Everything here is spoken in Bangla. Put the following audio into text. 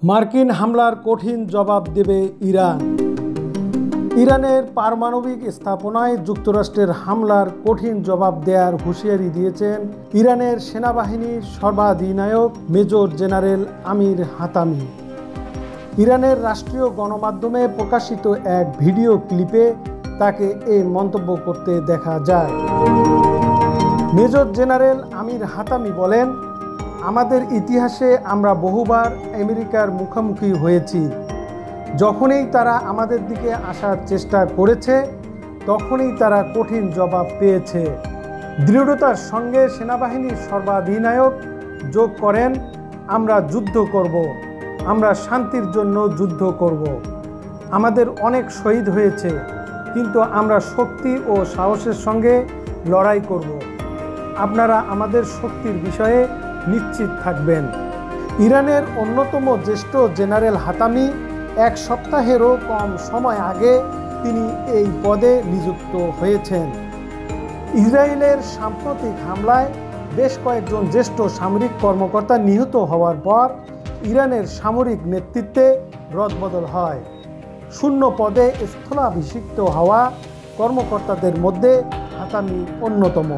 মার্কিন হামলার কঠিন জবাব দেবে ইরান। ইরানের পারমাণবিক স্থাপনায় যুক্তরাষ্ট্রের হামলার কঠিন জবাব দেওয়ার হুঁশিয়ারি দিয়েছেন ইরানের সেনাবাহিনীর সর্বাধিনায়ক মেজর জেনারেল আমির হাতামি। ইরানের রাষ্ট্রীয় গণমাধ্যমে প্রকাশিত এক ভিডিও ক্লিপে তাকে এই মন্তব্য করতে দেখা যায়। মেজর জেনারেল আমির হাতামি বলেন, আমাদের ইতিহাসে আমরা বহুবার আমেরিকার মুখোমুখি হয়েছি। যখনই তারা আমাদের দিকে আসার চেষ্টা করেছে তখনই তারা কঠিন জবাব পেয়েছে। দৃঢ়তার সঙ্গে সেনাবাহিনীর সর্বাধিনায়ক যোগ করেন, আমরা যুদ্ধ করব, আমরা শান্তির জন্য যুদ্ধ করব। আমাদের অনেক শহীদ হয়েছে, কিন্তু আমরা শক্তি ও সাহসের সঙ্গে লড়াই করব। আপনারা আমাদের শক্তির বিষয়ে নিশ্চিত থাকবেন। ইরানের অন্যতম জ্যেষ্ঠ জেনারেল হাতামি এক সপ্তাহেরও কম সময় আগে তিনি এই পদে নিযুক্ত হয়েছেন। ইসরায়েলের সাম্প্রতিক হামলায় বেশ কয়েকজন জ্যেষ্ঠ সামরিক কর্মকর্তা নিহত হওয়ার পর ইরানের সামরিক নেতৃত্বে রদবদল হয়। শূন্য পদে স্থলাভিষিক্ত হওয়া কর্মকর্তাদের মধ্যে হাতামি অন্যতম।